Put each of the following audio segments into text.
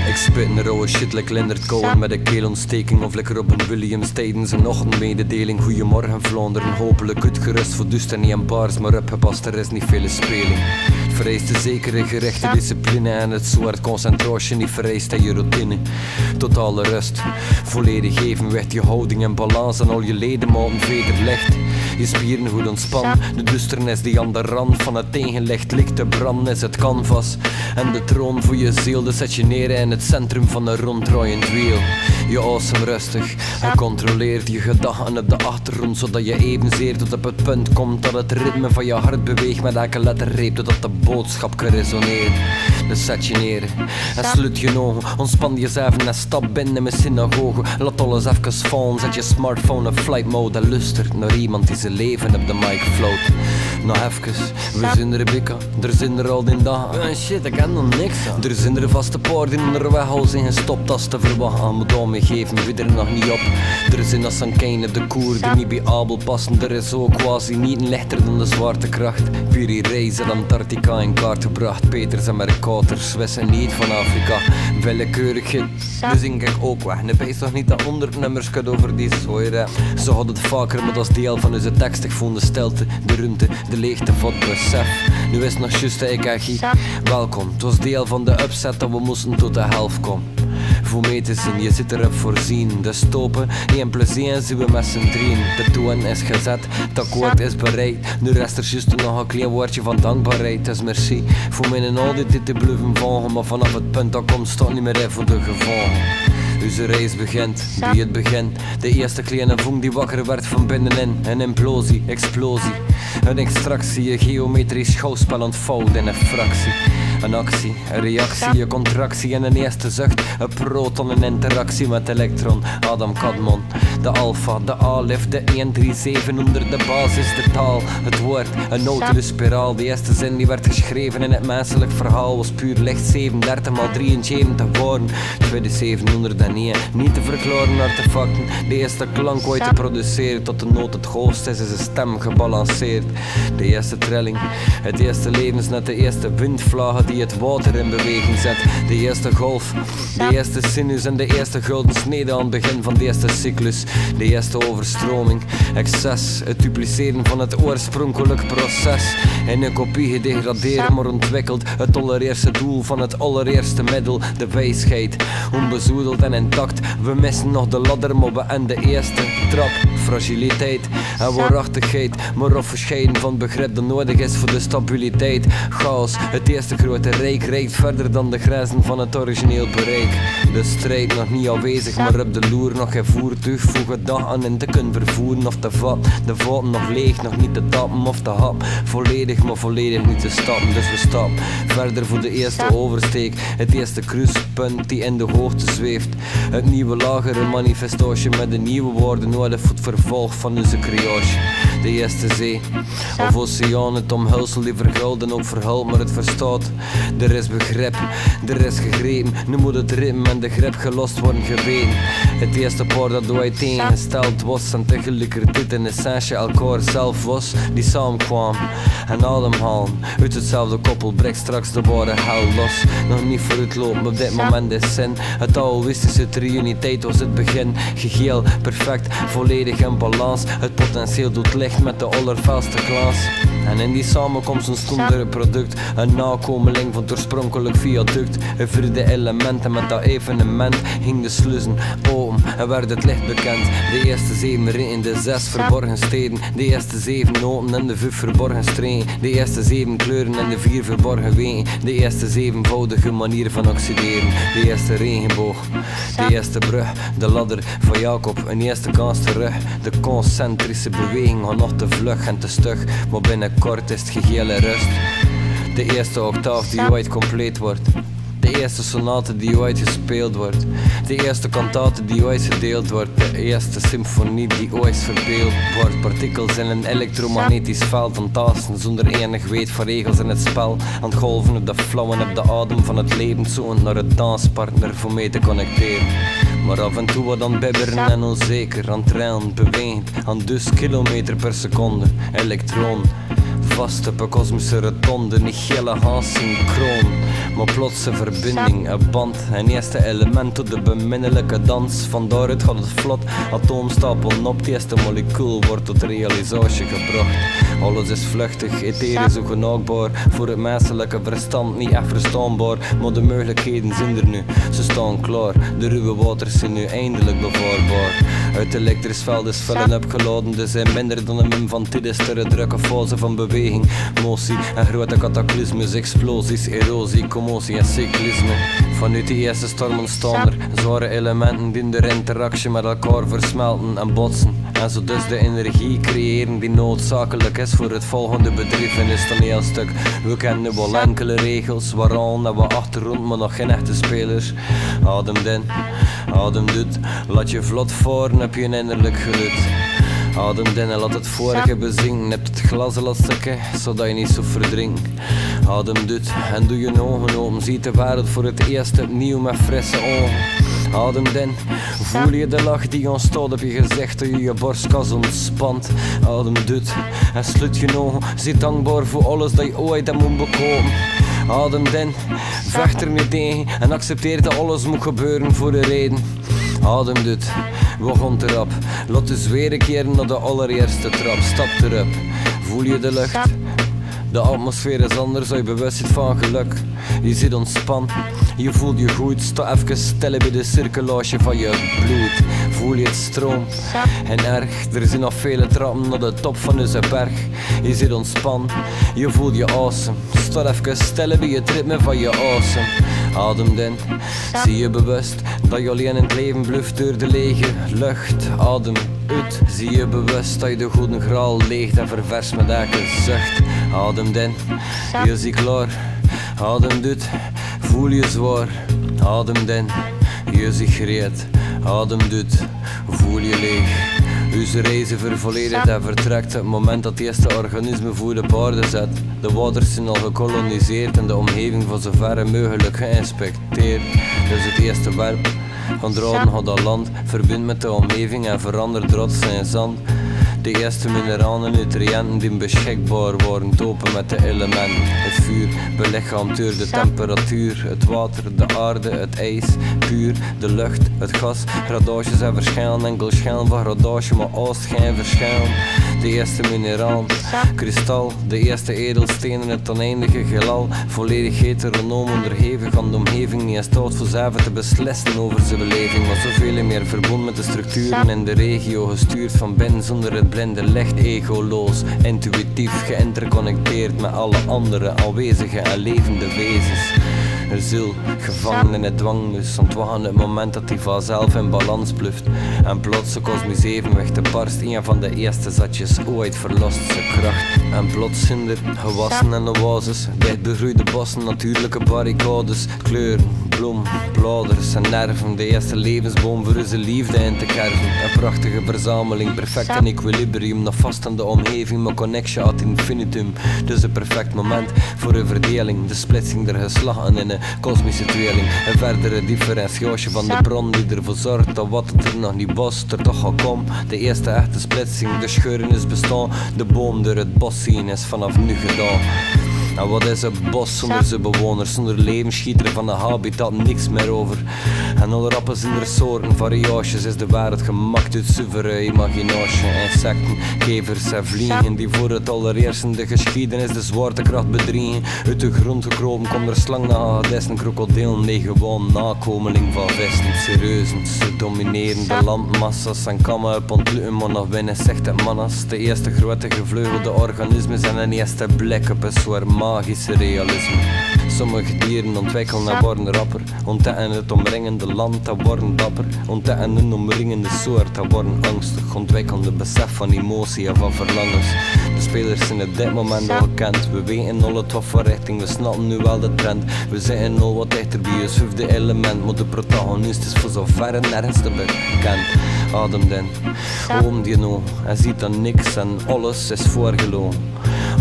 Ik spit een rauwe shit like Leonard Cohen met een keelontsteking of lekker op een Williams tijdens een ochtendmededeling. Goeiemorgen Vlaanderen, hopelijk uitgerust voor dust en niet aan baars, maar opgepast, er is niet veel speling. Het vereist een zekere gerechte discipline en het soort concentratie niet vereist aan je routine. Totale rust, volledig evenwicht, je houding en balans en al je ledematen vederlicht. Je spieren goed ontspannen, de duisternis die aan de rand van het tegenlicht ligt te branden is het canvas. En de troon voor je ziel, dus zet je neer in het centrum van een ronddraaiend wiel. Je asem rustig en controleert je gedachten op de achtergrond, zodat je evenzeer tot op het punt komt dat het ritme van je hart beweegt met elke letterreep, totdat de boodschap resoneert. Dus zet je neer en sluit je ogen, ontspan jezelf en stap binnen in mijn synagoge. Laat alles even vallen, zet je smartphone op flight mode en luistert naar iemand die zijn leven op de mic float. Nog even, we zijn Rebecca, er zijn er al die dagen. Shit, ik ken nog niks aan. Er zijn er vaste paar die onderweg al zijn gestopt als te verwachten, moet daarmee geven, wie er nog niet op. Er zijn als een kijn op de koer die niet bij Abel passen, er is ook quasi niet lichter dan de zwaartekracht. Piri reizen Antarctica in kaart gebracht, Peters en Mercators wissen niet van Afrika. Willekeurigheid, dus ik ook weg. Nu wees toch niet dat 100 nummers kunt over die soort. Ze hadden het vaker, maar dat is deel van onze tekst. Ik vond de stilte, de ruimte, de leegte van het besef. Nu is het nog juist de ecologie. Welkom, het was deel van de upset dat we moesten tot de helft komen. Voor mee te zien, je zit erop voorzien. De stoppen, 1 plus 1 zien we met z'n drieën. De toon is gezet, het akkoord is bereid. Nu rest er juist nog een klein woordje van dankbaarheid. Dus merci voor mij en al dit te blijven volgen. Maar vanaf het punt dat komt, staat niet meer in voor de gevolgen. Onze reis begint, bij het begin. De eerste kleine vonk die wakker werd van binnenin. Een implosie, explosie. Een extractie, een geometrisch schouwspel ontvouwt in een fractie. Een actie, een reactie, een contractie en een eerste zucht. Een proton, een interactie met elektron. Adam Kadmon, de alpha, de alif, de 137 onder de basis, de taal, het woord, een nautilus spiraal. De eerste zin die werd geschreven in het menselijk verhaal was puur licht, 37 x 73 woorden. Tweede 701, niet te verklaren artefacten. De eerste klank ooit te produceren, tot de noot het hoogst is zijn stem gebalanceerd. De eerste trilling, het eerste levensnet, de eerste windvlagen die het water in beweging zet. De eerste golf, de eerste sinus en de eerste gulden snede aan het begin van de eerste cyclus. De eerste overstroming, excess, het dupliceren van het oorspronkelijk proces. In een kopie gedegradeerd maar ontwikkeld, het allereerste doel van het allereerste middel, de wijsheid. Onbezoedeld en intact, we missen nog de ladder maar we en de eerste trap. Fragiliteit en waarachtigheid, maar of verscheiden van begrip dat nodig is voor de stabiliteit. Chaos, het eerste grote rijk reikt verder dan de grenzen van het origineel bereik. De strijd nog niet aanwezig, maar op de loer nog geen voertuig. Voegen dag aan in te kunnen vervoeren of te vat. De vat nog leeg, nog niet te tappen of te hap. Volledig, maar volledig niet te stappen, dus we stappen verder voor de eerste oversteek. Het eerste cruisepunt die in de hoogte zweeft. Het nieuwe lagere manifestatie met de nieuwe woorden nodig voor het vervolg van onze creage. De eerste zee, of oceaan, het omhulsel die verguldt en ook verhult, maar het verstaat. Er is begrip, er is gegrepen, nu moet het ritme en de grip gelost worden geweten. Het eerste paar dat ooit tegengesteld was en tegelijkertijd in essentie elkaar zelf was, die samenkwam en ademhalen. Uit hetzelfde koppel breekt straks de ware hel los. Nog niet vooruitlopen op dit moment is zin. Het taoïstische triuniteit was het begin. Geheel, perfect, volledig in balans. Het potentieel doet licht met de allerfelste glans. En in die samenkomst ontstond er een product, een nakomeling van het oorspronkelijk viaduct. Een vierde element en met dat evenement ging de sluizen open en werd het licht bekend. De eerste 7 in de 6 verborgen steden, de eerste 7 noten en de 5 verborgen streken, de eerste 7 kleuren en de 4 verborgen wegen, de eerste 7voudige manier van oxideren, de eerste regenboog, de eerste brug, de ladder van Jacob, een eerste kans terug. De concentrische beweging gaat nog te vlug en te stug, maar binnenkort is het gehele rust. De eerste octaaf die ooit compleet wordt. De eerste sonate die ooit gespeeld wordt. De eerste kantate die ooit gedeeld wordt. De eerste symfonie die ooit verbeeld wordt. Partikels in een elektromagnetisch veld aan tasten zonder enig weet van regels in het spel. Aan het golven op de flauw en op de adem van het leven, zoend naar het danspartner voor mee te connecteren. Maar af en toe wat aan bibberen en onzeker. Aan trainen, bewegen, aan dus kilometer per seconde. Elektron, vast op een kosmische rotonde. Niet gele haast synchroon, maar plots een verbinding, een band. Een eerste element tot de beminnelijke dans. Van daaruit gaat het vlot, atoomstapelen op. Het eerste molecuul wordt tot realisatie gebracht. Alles is vluchtig, etherisch ongenaakbaar. Voor het menselijke verstand niet echt verstaanbaar. Maar de mogelijkheden zijn er nu, ze staan klaar. De ruwe waters zijn nu eindelijk bevaarbaar. Uit elektrisch veld is vullen opgeladen. Er zijn minder dan een mim van tidis. Ter drukke fase van beweging, motie en grote cataclysmes. Explosies, erosie, commotie en cyclisme. Vanuit die eerste storm ontstaan er zware elementen die in de interactie met elkaar versmelten en botsen. En zo dus de energie creëren die noodzakelijk is voor het volgende bedrijf in het toneelstuk. We kennen wel enkele regels waaraan we achtergrond, maar nog geen echte spelers. Adem in, adem uit, laat je vlot varen, heb je een innerlijk geluid. Adem in en laat het vorige bezinken. Heb het glas laat zakken, zodat je niet zo verdrinkt. Adem uit en doe je ogen open. Ziet de wereld voor het eerst opnieuw met frisse ogen. Adem in, voel je de lach die ontstaat op je gezicht toen je je borstkas ontspant. Adem uit en sluit je ogen. Zie dankbaar voor alles dat je ooit hebt moet bekomen. Adem in, vecht er niet tegen en accepteer dat alles moet gebeuren voor een reden. Adem uit, we gaan erop. Laat dus weer een keer naar de allereerste trap. Stap erop, voel je de lucht. De atmosfeer is anders, als je bewust zit van geluk. Je zit ontspannen, je voelt je goed. Sta even stil bij de circulage van je bloed. Voel je het stroom en erg. Er zijn nog vele trappen naar de top van deze berg. Je zit ontspannen, je voelt je awesome. Sta even stil bij het ritme van je awesome. Adem in, zie je bewust dat je alleen in het leven bluft door de lege lucht. Adem uit, zie je bewust dat je de goede graal leegt en ververs met elke zucht. Adem in, je ziet klaar. Adem uit, voel je zwaar. Adem in, je ziet gereed. Adem uit, voel je leeg. Uw reizen vervolledigt en vertrekt het moment dat het eerste organisme voor de paarden zet. De waters zijn al gekoloniseerd en de omgeving van zover mogelijk geïnspecteerd. Dus het eerste werp van draden gaat dat land, verbindt met de omgeving en verandert rots in zand. De eerste mineralen en nutriënten die beschikbaar worden, dopen met de elementen. Het vuur belichaamt door de temperatuur, het water, de aarde, het ijs, puur, de lucht, het gas. Gradages en verschillen, enkel schijn van gradage, maar oost geen verschil. De eerste mineraal, kristal, de eerste edelstenen, het oneindige gelal. Volledig heteronoom onderhevig aan de omgeving, niet in staat voor zelf te beslissen over zijn beleving. Maar zoveel meer verbonden met de structuren in de regio, gestuurd van binnen zonder het blinde licht, egoloos, intuïtief geïnterconnecteerd met alle andere aanwezige en levende wezens. Een ziel, gevangen in het dwangmus, ontwagen het moment dat hij vanzelf in balans bluft. En plots een kosmisch evenwicht te barst, een van de eerste zatjes ooit verlost zijn kracht. En plots zijn er gewassen en oases, dicht begroeide bossen, natuurlijke barricades, kleuren, bloem, bladers en nerven. De eerste levensboom voor zijn liefde in te kerven. Een prachtige verzameling, perfect in equilibrium, nog vast aan de omgeving, maar connection ad infinitum. Dus een perfect moment voor een verdeling, de splitsing der geslachten in een kosmische tweeling. Een verdere differentiatie van de bron die ervoor zorgt dat wat het er nog niet was, er toch al komt. De eerste echte splitsing, de scheuren is bestaan, de boom door het bos zien is vanaf nu gedaan. En wat is een bos zonder zijn bewoners? Zonder leven schiet er van de habitat niks meer over. En alle rappen zijn er soorten, variaties, is de wereld gemakt uit zuivere imaginatie. Insecten, kevers en vliegen die voor het allereerst in de geschiedenis de zwaartekracht bedriegen. Uit de grond gekropen komt er slang naar hagedissen, krokodillen, nee gewoon nakomeling van vissen, serieuzen. Ze domineren de landmassa's en kammen op ontluiten, maar nog binnen zegt het mannas. De eerste grote gevleugelde organismen en een eerste blik op een soort magische realisme. Sommige dieren ontwikkelen en worden rapper, ontdekken het omringende land, dat worden dapper. Ontdekken een omringende soort, dat worden angstig. Ontwikkelen de besef van emotie en van verlangens. De spelers zijn op dit moment al gekend. We weten al het wat voor richting, we snappen nu wel de trend. We zijn al wat dichter bij ons vijfde element, maar de protagonist is voor zover nergens te bekend. Adem in, oom die nou, hij ziet dan niks en alles is voorgelogen.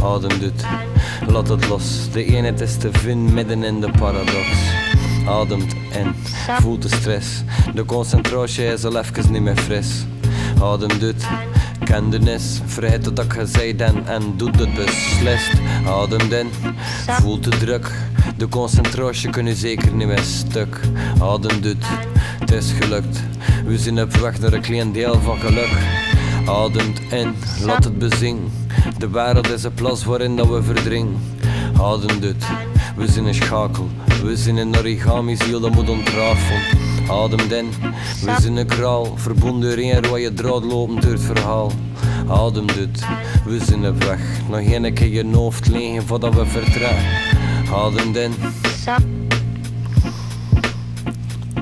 Adem uit, laat het los, de eenheid is te vinden midden in de paradox. Ademt in, voelt de stress. De concentratie is al even niet meer fris. Ademt uit, kennis, vrijheid tot ik gezegd en doet het beslist. Ademt in, voelt de druk. De concentratie kun je zeker niet meer stuk. Ademt uit, het is gelukt. We zijn op weg naar een klein deel van geluk. Ademt in, laat het bezingen. De wereld is een plas waarin dat we verdringen. Ademt uit, we zijn een schakel. We zijn een origami ziel dat moet ontrafelen. Ademt in, we zijn een kraal. Verbonden door één rode draad lopend door het verhaal. Ademt uit, we zijn op weg. Nog één keer je hoofd liggen voordat we vertrekken. Ademt in,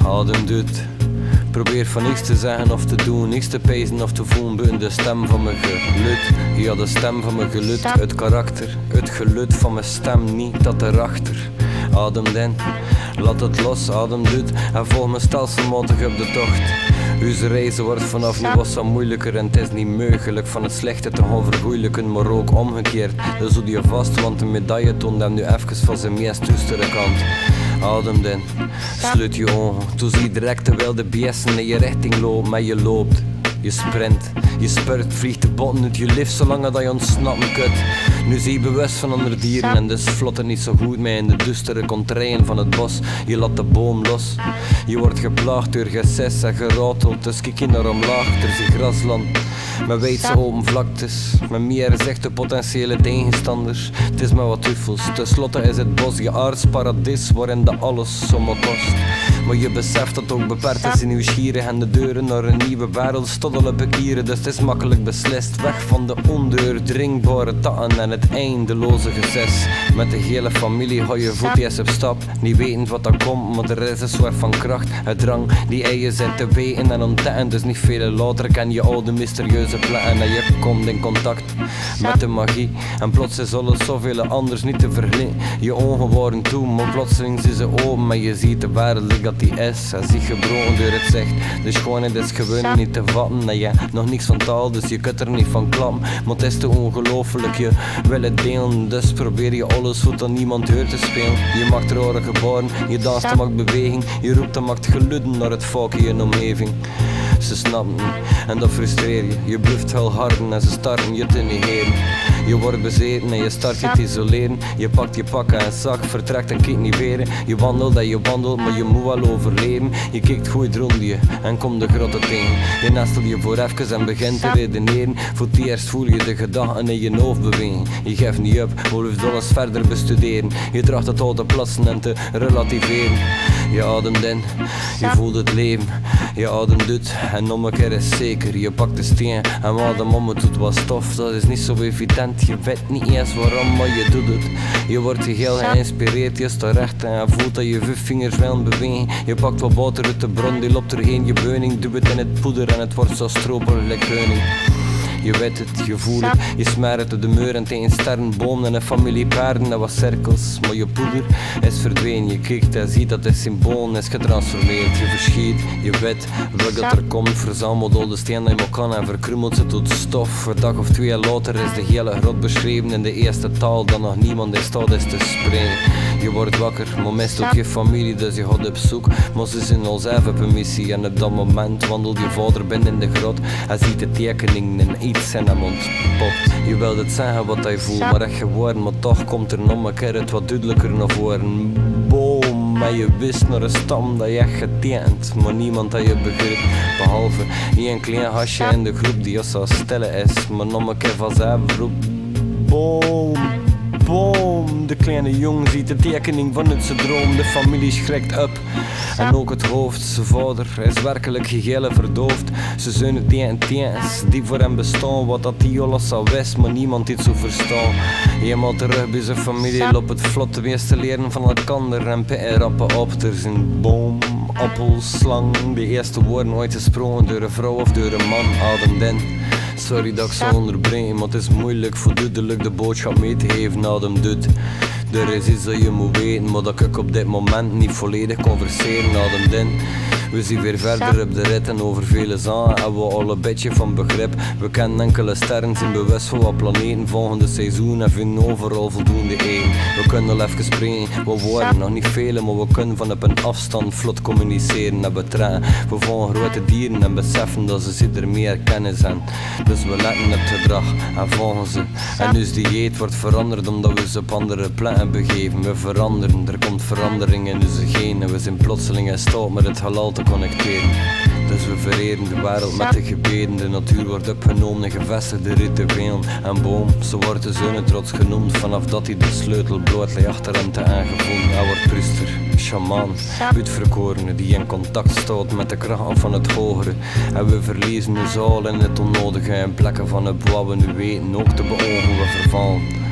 ademt uit. Probeer van niks te zeggen of te doen, niks te pijzen of te voelen buiten de stem van mijn geluid. Ja, de stem van mijn geluid, het karakter, het geluid van mijn stem, niet dat erachter. Ademt in, laat het los, ademt uit en volg me stelselmatig op de tocht. Uw reizen wordt vanaf nu wat moeilijker en het is niet mogelijk van het slechte te gaan vergoeilijken, maar ook omgekeerd. Dus houd je vast, want de medaille toont hem nu even van zijn meest duistere kant. Ademt in, sluit je ogen, toen zie je direct terwijl de beesten in je richting lopen, maar je loopt. Je sprint, je spurt, vliegt de botten uit je lift zolang dat je ontsnappen kunt. Nu zie je bewust van andere dieren en dus vlot er niet zo goed mee in de duistere contraien van het bos. Je laat de boom los, je wordt geplaagd door gesis en gerateld. Dus kijk je naar omlaag, er is grasland met wijdse open vlaktes, met meer echte potentiële tegenstanders. Het is maar wat twijfels, tenslotte is het bos je aardsparadijs waarin dat alles zomaar kost. Maar je beseft dat ook beperkt is in nieuwsgierig en de deuren naar een nieuwe wereld stoddelen bekieren. Dus het is makkelijk beslist, weg van de ondoordringbare takken en het eindeloze gesis. Met de hele familie ga je voetjes op stap, niet wetend wat er komt, maar er is een soort van kracht, het drang die je zit te weten en ontdekken. Dus niet veel later ken je al de mysterieuze plekken en je komt in contact met de magie. En plots is alles zoveel anders niet te vergelijken. Je ogen waren toe, maar plotseling zijn ze open en je ziet de wereld dat die is. Hij ziet gebroken door het zicht, dus gewoon het is gewoon niet te vatten. En je nog niks van taal, dus je kunt er niet van klappen. Maar het is te ongelooflijk, je wil het delen, dus probeer je alles goed aan niemand hoort te spelen. Je maakt rare gebaren, je danst en maakt beweging, je roept en maakt geluiden naar het volk in je omgeving. Ze snappen niet en dat frustreert je. Je bluft wel harden en ze starten je te negeren. Je wordt bezeten en je start je te isoleren. Je pakt je pakken en zak, vertrekt en kijkt niet weer. Je wandelt en je wandelt, maar je moet wel overleven. Je kijkt goed rond je en komt de grotten tegen. Je nestelt je voor even en begint te redeneren. Voor het eerst voel je de gedachten in je hoofd bewegen. Je geeft niet op, maar blijft alles verder bestuderen. Je tracht het al te plaatsen en te relativeren. Je ademt in, je voelt het leven. Je ademt uit en nog een keer is zeker. Je pakt de steen en wat de mama doet wat stof. Dat is niet zo evident, je weet niet eens waarom, maar je doet het. Je wordt geheel geïnspireerd, je staat recht en voelt dat je 5 vingers willen bewegen. Je pakt wat water uit de bron, die loopt erheen, je beuning. Doe het in het poeder en het wordt zo stroperig keuning. Je weet het, je voelt het, je smert het op de muur en tegen sterren, bomen en een familie paarden en wat cirkels. Maar je poeder is verdwenen, je kijkt en ziet dat het symbool is getransformeerd. Je verschiet, je weet welk dat er komt, verzamelt al de steen dat je maar kan en verkrummelt ze tot stof. Een dag of 2 later is de hele grot beschreven in de eerste taal dat nog niemand in staat is te spreken. Je wordt wakker, maar mist ook je familie, dus je gaat op zoek. Maar ze zijn al zelf op een missie en op dat moment wandelt je vader binnen in de grot. Hij ziet de tekeningen en iets in hem ontpopt. Je wilt het zeggen wat hij voelt, maar echt geworden. Maar toch komt er nog een keer het wat duidelijker naar voren. Boom, en je wist naar een stam dat je echt geteend, maar niemand dat je begreep. Behalve één klein hasje in de groep die als zo stil is, maar nog een keer vanzelf roept. Boom. Boom, de kleine jong ziet de tekening vanuit zijn droom. De familie schrikt op en ook het hoofd. Zijn vader is werkelijk geheel verdoofd. Zijn zonen TNT's die voor hem bestaan, wat dat die alles al wist, maar niemand iets zo verstaan. Eenmaal terug bij zijn familie loopt het vlot de meeste leren van elkander en pitten rappen op. Er zijn boom, appel, slang, de eerste woorden ooit gesproken door een vrouw of door een man. Ademt in. Sorry dat ik zo onderbreng, maar het is moeilijk voor duidelijk de boodschap mee te geven. Ademt uit. Er is iets dat je moet weten, maar dat ik op dit moment niet volledig converseren. Ademt in. We zien weer verder op de rit en over vele zaken en we al een beetje van begrip. We kennen enkele sterren, zijn bewust van wat planeten volgende seizoen en vinden overal voldoende eten. We kunnen al even spreken, we worden nog niet velen, maar we kunnen van op een afstand vlot communiceren en betrekken. We volgen grote dieren en beseffen dat ze ieder meer kennis hebben. Dus we letten op het gedrag en volgen ze. En dus die dieet wordt veranderd omdat we ze op andere plekken begeven. We veranderen, er komt verandering in onze genen. We zijn plotseling in staat met het halal te connecteren. Dus we vereren de wereld met de gebeden. De natuur wordt opgenomen in gevestigde rituelen. En boom, zo wordt de zonne trots genoemd. Vanaf dat hij de sleutel bloot ligt achter hem te aangevonden. Hij wordt priester, shaman, uitverkorene die in contact staat met de kracht van het hogere. En we verliezen de zaal in het onnodige. In plekken van het wat we nu weten ook te beogen we vervallen.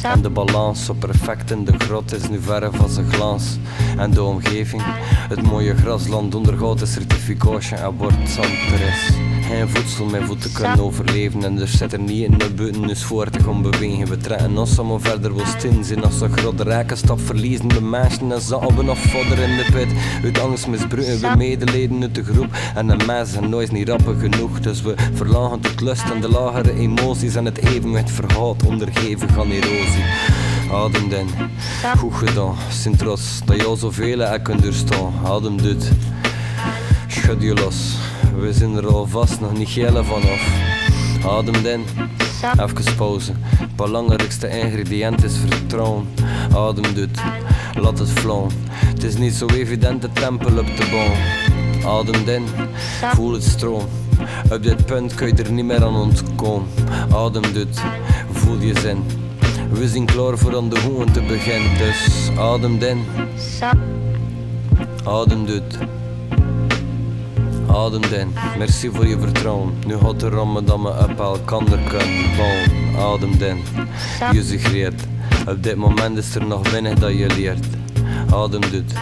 En de balans zo perfect in de grot is nu verre van zijn glans. En de omgeving, het mooie grasland ondergaat de certificatie en wordt zandterres. Geen voedsel meer voor te kunnen overleven en er zit er niet in de buiten, dus voortig om bewegen. We trekken ons allemaal verder wel stin zijn als een grote rijkenstap verliezen we mensen en zaten we nog vodder in de pit. Uit angst misbruiken we medeleden uit de groep en de mensen zijn nooit niet rappen genoeg. Dus we verlagen tot lust en de lagere emoties en het evenwicht verhaalt ondergeven aan erosie. Adem den, goed gedaan, zijn trots dat jou zoveel hebt kunt doorstaan. Adem dit, schud je los, we zijn er alvast nog niet gele vanaf. Adem den, even pauze, het belangrijkste ingrediënt is vertrouwen. Adem dit, laat het flowen, het is niet zo evident de tempel op te bouwen. Adem den, voel het stroom, op dit punt kun je er niet meer aan ontkomen. Adem dit, voel je zin. We zijn klaar voor aan de hoen te beginnen, dus adem in. Adem dit. Adem in. Merci voor je vertrouwen. Nu gaat het erom dat we op elkaar kunnen bouwen. Adem in. Je suggereert. Op dit moment is er nog weinig dat je leert. Adem dit.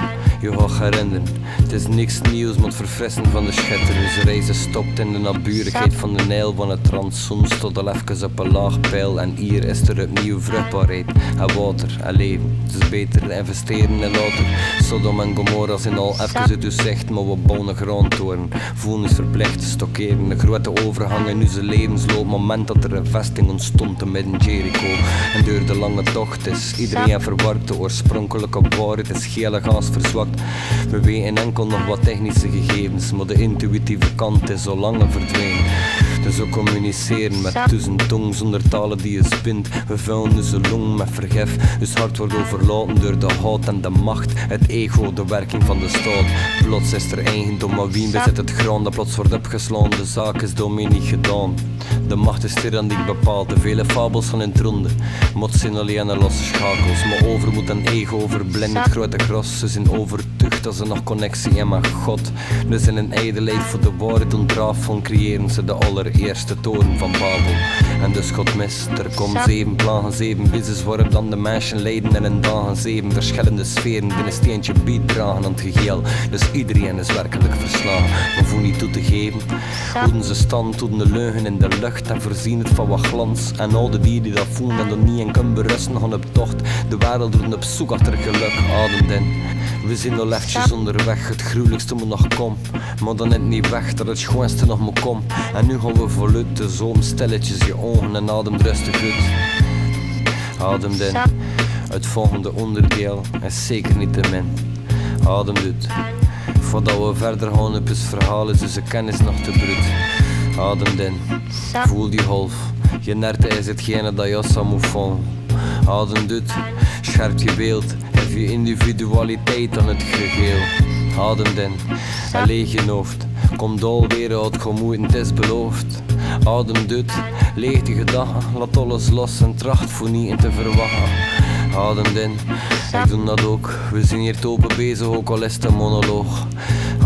Je gaat herinneren. Het is niks nieuws, maar het verfrissen van de schitter. Dus reizen stopt in de naburigheid van de Nijl. Van het rantsoen tot al even op een laag pijl. En hier is er opnieuw vruchtbaarheid en water en leven. Het is beter investeren in later. Sodom en Gomorra zijn al even uit uw zicht, maar we bouwen grondtoren. Voelen is verplicht te stockeren. De grote overgang in onze levensloop. Moment dat er een vesting ontstond te midden Jericho. En door de lange tocht is iedereen verward. De oorspronkelijke waarheid is gele gaas verzwakt. We weten enkel nog wat technische gegevens, maar de intuïtieve kant is zo lang verdwenen. Dus we communiceren met tussentong zonder talen die je spint. We vullen onze long met vergif, dus hart wordt overlaten door de haat en de macht. Het ego, de werking van de staat. Plots is er eigendom, maar wie bezit het grond dat plots wordt opgeslaan. De zaak is door mij niet gedaan. De macht is tyranniek bepaald, de vele fabels gaan in het ronde. Mot zijn alleen losse schakels, maar overmoed en ego verblind het grote gras. Ze zijn overtuigd dat ze nog connectie hebben met God. Dus in een ijdelheid voor de waarheid ontrafelen creëren ze de allereerste toren van Babel. En dus God mist, er komen 7 plagen, 7 wezens waarop dan de mensen lijden in een dagen 7 verschillende sferen die een steentje bijdragen aan het geheel. Dus iedereen is werkelijk verslagen, maar voor niet toe te geven. Houden ze stand, houden de leugen in de lucht en voorzien het van wat glans. En al de dieren die dat voelen en er niet in kunnen berusten gaan op tocht. De wereld doet op zoek achter geluk, adem in. We zijn al eventjes onderweg, het gruwelijkste moet nog komen. Maar dan is het niet weg dat het schoonste nog moet komen. En nu gaan we voluit, de zon stilletjes je ogen en adem rustig uit. Adem in. Het volgende onderdeel is zeker niet te min. Adem uit. Voordat we verder gaan op het verhaal is dus de kennis nog te bruut. Adem in. Voel die golf. Je nerte is hetgene dat je zou moet volgen. Adem uit. Scherpt je beeld. Geef je individualiteit aan het geheel. Adem in. En leeg je hoofd. Kom alweer uit gemoeid, het is beloofd. Adem uit. Leeg die gedachten. Laat alles los en tracht voor niet in te verwachten. Adem in. Ik doe dat ook. We zijn hier te open bezig, ook al is het een monoloog.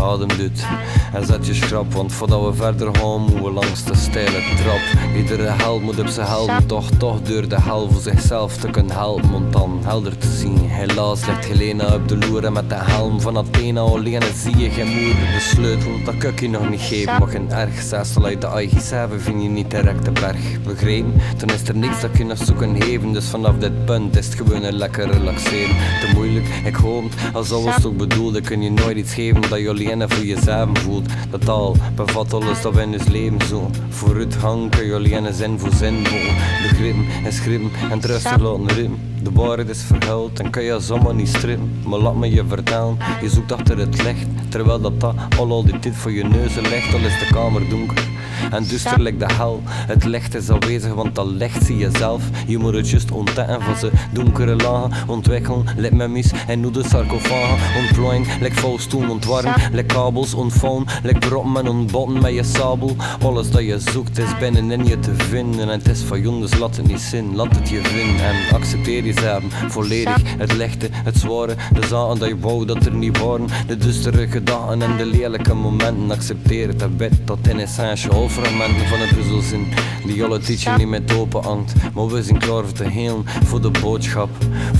Adem uit en zet je schrap, want voordat we verder gaan moeten we langs de steile trap. Iedere held moet op zijn helm toch door de hel voor zichzelf te kunnen helpen om dan helder te zien. Helaas ligt Helena op de loer en met de helm van Athena alleen zie je geen moeder. De sleutel, dat kan ik je nog niet geven, maar geen erg. Zestel uit de IG7 vind je niet direct de berg. Begrepen? Dan is er niks dat je nog zo kan geven, dus vanaf dit punt is het gewoon een lekker relaxeren. Te moeilijk, ik hoop, als alles toch bedoelde kun je nooit iets geven dat jullie alleen voor jezelf voelt. De taal bevat alles dat we in ons leven zo. Vooruitgang kun je alleen zin voor zin voelen. Begrippen en schrijven en het rustig laten rimmen. De waarheid is verhuild en kan je zomaar niet strippen. Maar laat me je vertellen, je zoekt achter het licht. Terwijl dat al die tijd voor je neus ligt. Al is de kamer donker en duister lijkt de hel. Het licht is aanwezig, want dat licht zie je zelf. Je moet het juist ontdekken van zijn donkere lagen. Ontwikkelen, lijkt met mis en nu de sarcofagen. Ontplooien, lijkt volstoen, ontwarren. Lijkt kabels, ontvouwen, lijkt broppen en ontbotten met je sabel. Alles dat je zoekt is binnenin je te vinden. En het is van jongens, laat het niet zin, laat het je vinden. En accepteer jezelf volledig, het lichte, het zware. De zaken dat je wou dat er niet waren. De duistere gedachten en de lelijke momenten. Accepteer het en bid tot in essentie fragmenten van het puzzelzin die alle teaching niet met open hangt. Maar we zijn klaar voor te helen, voor de boodschap,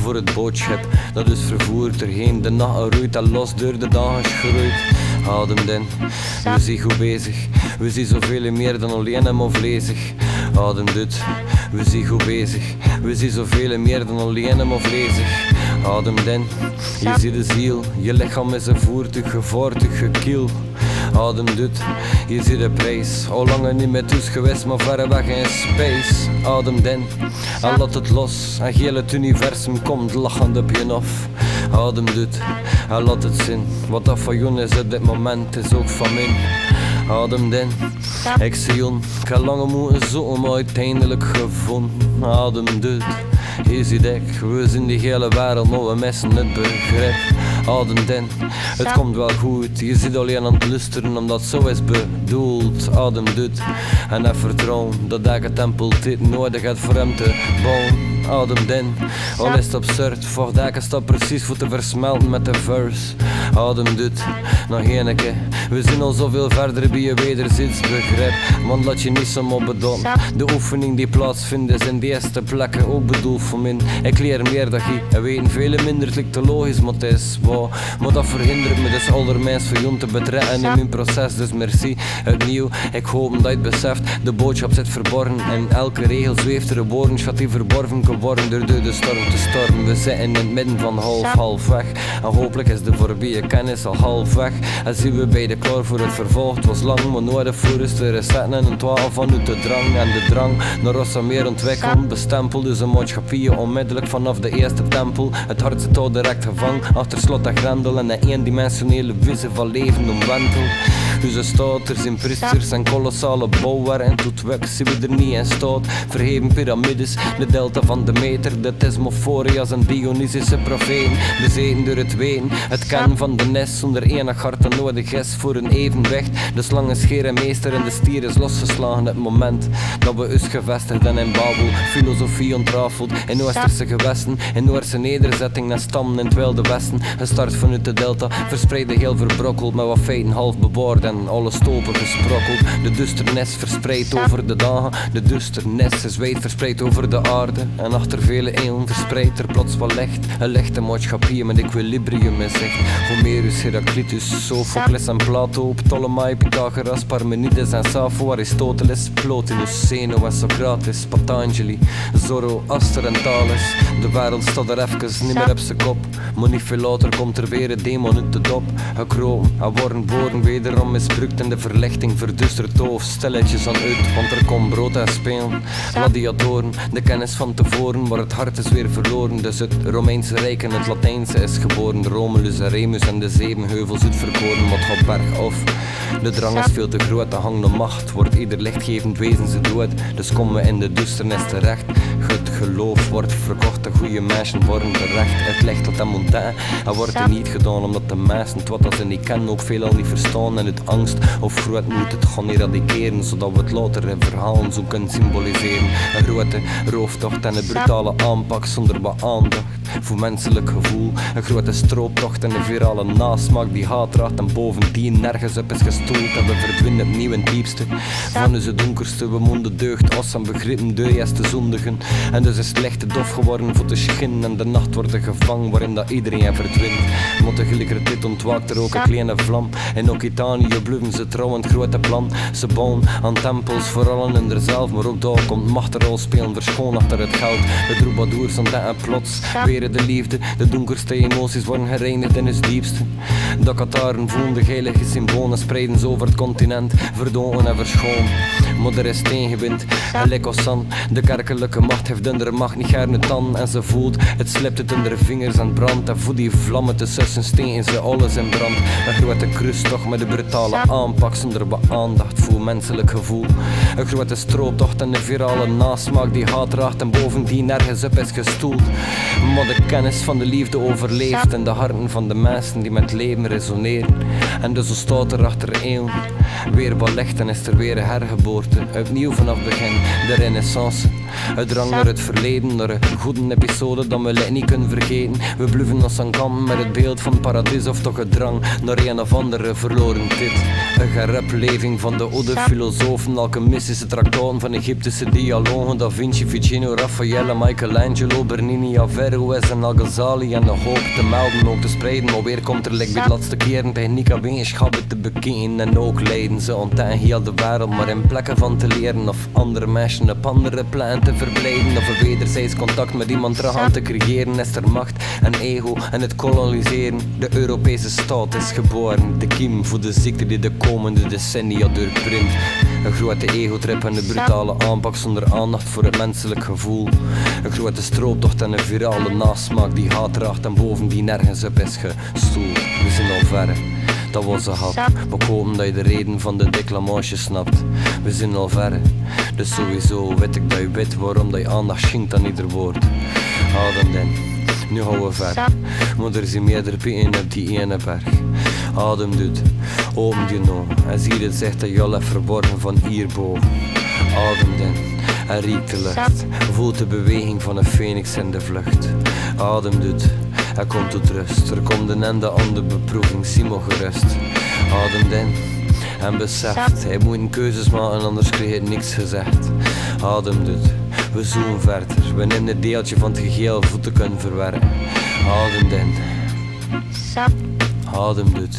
voor het boodschap dat is vervoerd erheen. De nacht roeit en los door de dagen groeit. Adem in, we zijn goed bezig. We zijn zoveel meer dan alleen en maar vlezig. Adem uit, we zijn goed bezig. We zijn zoveel meer dan alleen en maar vlezig. Adem in, je ziet de ziel. Je lichaam is een voertuig, gevaartuig, gekiel. Adem uit, je ziet de prijs. Al lang niet met ons geweest, maar verre weg in space. Adem in, en laat het los. En heel het universum komt lachend op je af. Adem uit, en laat het zin. Wat dat van jou is op dit moment, is ook van mij. Adem in, ik zie je. Ik heb lang moeten zoeken, maar uiteindelijk gevonden. Adem uit, je ziet ik. We zijn die hele wereld, maar we missen het begrip. Adem in, het komt wel goed. Je zit alleen aan het luisteren omdat het zo is bedoeld. Adem uit en heb vertrouwen dat elke tempel dit nodig heeft voor hem te bouwen. Adem in, al is het absurd. Vocht elke stap precies voor te versmelten met de verse. Adem uit, nog één keer. We zijn al zoveel verder bij je wederzijds begrip. Want laat je niet zomaar bedoelen. De oefening die plaatsvindt is in de eerste plekken ook bedoeld voor mij. Ik leer meer dan je en weet veel minder. Het lijkt te logisch, maar het is wow. Maar dat verhindert me dus allermijns voor jou te betrekken in mijn proces. Dus merci, opnieuw, ik hoop dat je het beseft. De boodschap zit verborgen en elke regel zweeft er een woorden. Schat die verborgen geworden door de storm te stormen. We zitten in het midden van half weg. En hopelijk is de voorbije kennis al half weg. En zien we beide klaar voor het vervolg. Het was lang, maar nodig voor is te resetten en een 12 vanuit de drang. En de drang naar Rossa meer ontwikkelen. Bestempeld dus een maatschappij onmiddellijk vanaf de eerste tempel. Het hart zit al direct gevangen achter slot en grendel. En de eendimensionele visie van leven omwentelt. Dus er staat, er zijn priesters en kolossale bouwwerken. En tot weg zien we er niet in staat. Verheven piramides, de delta van de meter. De thesmophoria's en Dionysische profeten. Bezeten door het weten, het kennen van de nest. Zonder enig hart dat nodig is voor een evenwicht. De slang is meester en de stier is losgeslagen. Het moment dat we ons gevestigd en in Babel filosofie ontrafeld. In Oosterse gewesten, in Noorse nederzetting en stammen in het Wilde Westen. Gestart vanuit de delta, verspreid heel verbrokkeld. Met wat feiten half bewaard en alle stopen gesprokkeld. De duisternis verspreid over de dagen. De duisternis is wijd verspreid over de aarde. En achter vele eeuwen verspreid er plots wat licht. Een lichte maatschappij met equilibrium in zicht. Homerus, Heraclitus, Sophocles en Plato. Ptolemy, Pythagoras, Parmenides en Sappho. Aristoteles, Plotinus, Zeno en Socrates. Patanjali, Zoroaster en Thales. De wereld staat er even niet meer op zijn kop. Maar niet veel later komt er weer een demon uit de dop. Gekropen en worden woorden wederom misbruikt. En de verlichting verduistert hoofd stilletjes aan uit. Want er komt brood en spelen. Gladiatoren, de kennis van tevoren. Maar het hart is weer verloren. Dus het Romeinse Rijk en het Latijnse is geboren. De Romulus en Remus en de zevenheuvels uitverkoren. Wat gaat bergaf. De drang is veel te groot, de hang naar macht. Wordt ieder lichtgevend wezen ze dood. Dus komen we in de duisternis terecht. Het geloof wordt verkocht, de goede mensen worden terecht. Het licht dat hem ontdekken en wordt er niet gedaan. Omdat de mensen het wat dat ze niet kennen ook veelal niet verstaan. En uit angst of groot moet het gaan eradiceren. Zodat we het later in verhalen zo kunnen symboliseren. Een grote rooftocht en een brutale aanpak zonder wat aandacht voor menselijk gevoel. Een grote strooptocht en een virale nasmaak die haat draagt en bovendien nergens op is gestoeld. En we verdwijnen opnieuw in het diepste van onze donkerste. We moeten deugd, as en begrippen de eerste zondigen. En dus is het licht dof geworden voor de schijn. En de nacht wordt een gevangen waarin dat iedereen verdwijnt. Maar tegelijkertijd ontwaakt er ook een kleine vlam. In Occitanië we blijven ze trouw aan het grote plan. Ze bouwen aan tempels, vooral in hunzelf, maar ook daar komt macht een rol spelen, verschoon achter het geld. De troubadours ontdekken plots weer de liefde, de donkerste emoties worden gereinigd in het diepste. De Kataren voelen de heilige symbolen, spreiden ze over het continent, verdoven en verschoon. Maar er is tegenwind, gelijk als zand. De kerkelijke macht heeft onder macht niet gaarne tan. En ze voelt, het slipt het onder de vingers en brandt. En voelt die vlammen tussen steken ze alles in brand. Een grote kruistocht met de brutale aanpak zonder beaandacht voor menselijk gevoel. Een grote strooptocht en de virale nasmaak die haat draagt en bovendien nergens op is gestoeld. Maar de kennis van de liefde overleeft in de harten van de mensen die met leven resoneren. En dus zo staat er achter eeuwen weer wat licht en is er weer een hergeboorte. Opnieuw vanaf begin, de renaissance. Het drang naar het verleden, naar een goede episode dat we niet kunnen vergeten. We blijven ons aan kampen met het beeld van paradijs of toch het drang naar een of andere verloren tijd. Een gerepleving van de oude filosofen, alchemistische traktaten van Egyptische dialogen. Da Vinci, Ficino, Raffaele, Michelangelo, Bernini, Averroes en Al-Ghazali. En de hoop te melden, ook te spreiden, maar weer komt er like bij de laatste keren techniek aan wetenschappen te bekijken. En ook leiden ze ontdekken heel de wereld, maar in plekken van te leren of andere mensen op andere plekken te verblijden. Of een wederzijds contact met iemand terug aan te creëren, is er macht en ego en het koloniseren. De Europese staat is geboren, de kiem voor de ziekte die de komende decennia doorprint. Een grote egotrip en een brutale aanpak zonder aandacht voor het menselijk gevoel. Een grote strooptocht en een virale nasmaak die haat draagt en bovendien nergens op is gestoeld. We zijn al verre, dat was een hap. We hopen dat je de reden van de declamage snapt. We zijn al verre, dus sowieso weet ik dat je weet waarom dat je aandacht schenkt aan ieder woord. Adem dan, nu gaan we ver. Maar er zijn meerdere pieken op die ene berg. Adem doet, open je ogen en zie het zegt dat je al hebt verborgen van hierboven. Adem dan en riekt de lucht, voelt de beweging van een phoenix in de vlucht. Adem doet, hij komt tot rust, er komt een einde aan de beproeving, zie maar gerust. Adem dan en beseft, hij moet een keuzes maken anders krijg je niks gezegd. Adem doet, we zoeken verder, we nemen een deeltje van het geheel voor te kunnen verwerken. Adem dan, adem doet.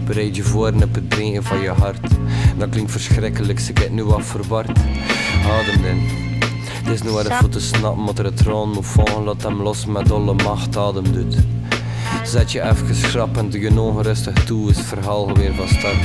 Bereid je voor op het breken van je hart. Dat klinkt verschrikkelijk, ze kijkt nu wat verward. Adem dan. Het is nu waar even te snappen wat er het troon moet vallen. Laat hem los met alle macht, adem doet. Zet je even schrap en doe je ogen rustig toe, is het verhaal weer van start.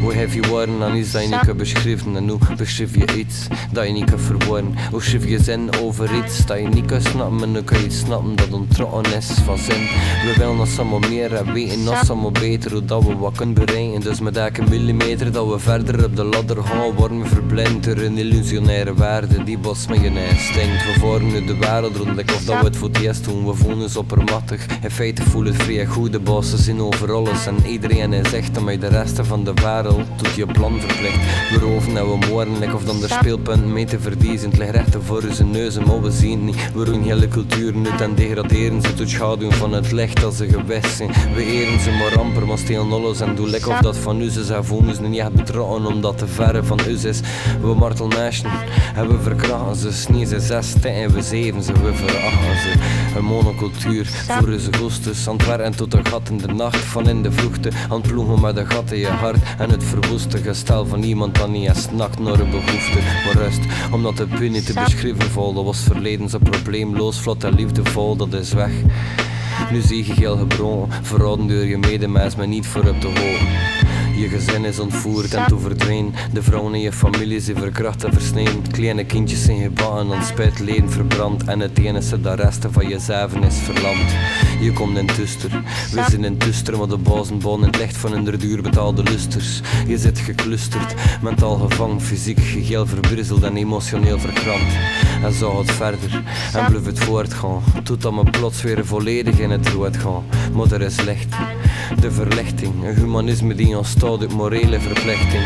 Hoe heb je woorden aan iets dat je niet kunt beschrijven en hoe beschrijf je iets dat je niet kunt verwoorden? Hoe schrijf je zin over iets dat je niet kunt snappen en hoe kun je iets snappen dat ontrokken is van zin? We willen nog allemaal meer en weten nog allemaal beter hoe dat we wat kunnen bereiken. Dus met elke millimeter dat we verder op de ladder gaan worden we verblind door een illusionaire waarde die bots met je instinct. We vormen nu de wereld rond of dat we het voor het eerst doen. We voelen ons oppermachtig, in feite voelen het vrij goed. De bassen zien over alles en iedereen is echt om de rest van de wereld tot je plan verplicht. We roven en we moorden of dan de speelpunten mee te verdiezen. Het ligt recht voor onze neuzen, maar we zien niet. We roeien hele culturen uit en degraderen ze tot schaduw van het licht als ze gewest zijn. We eren ze maar amper, maar stelen alles en doen lekker of dat van ons is. En voelen ze niet echt betrokken omdat te verre van ons is. We martelen mensen en we verkrachten ze. Snie ze 6 en we 7 ze, we verachten ze. Een monocultuur voor onze goestes. Aan het werken tot een gat in de nacht, van in de vroegte. Aan het ploegen met een gat in je hart en het verwoeste gestel van iemand dat niet eens snakt naar een behoefte. Maar rust, omdat de pun niet te beschrijven valt. Dat was verleden zo probleemloos, vlot en liefdevol, dat is weg. Nu zie je geel gebroken, verraden door je medemens, maar niet voor op te hopen. Je gezin is ontvoerd en toen verdween. De vrouwen in je familie zijn verkracht en versneden. Kleine kindjes zijn gebakken, aan spijt leden verbrand. En het enige dat resten van jezelf is verlamd. Je komt in tuster, we zijn in tuster, maar de bazen bouwen in het licht van hun duur betaalde lusters. Je zit geclusterd, mentaal gevangen, fysiek geheel verbrisseld en emotioneel verkrampt. En zo gaat het verder, en blijft het voortgaan, totdat me plots weer volledig in het rood gaan. Maar er is licht, de verlichting, een humanisme die ontstaat uit morele verplichting.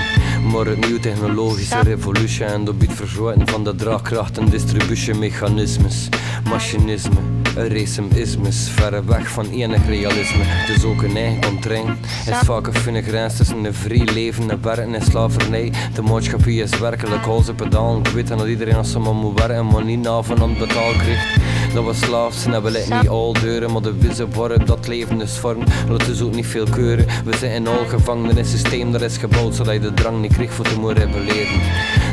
Maar het nieuw technologische revolutie en dat biedt vergroten van de draagkracht en distributiemechanismes. Machinisme, een racisme, verre weg van enig realisme. Dus ook een eigen contrain is vaak een fine grens tussen een vrij leven en werken en slavernij. De maatschappij is werkelijk hals op pedalen, ik weet dat iedereen als ze maar moet werken, maar niet na van aan het betaal krijgt. dat we slaaf zijn en we letten niet al deuren, maar de wijze waarop dat leven is vormt, laat dus ook niet veel keuren. We zijn al gevangen in een systeem dat is gebouwd zodat je de drang niet kreeg voor te moeten rebelleren.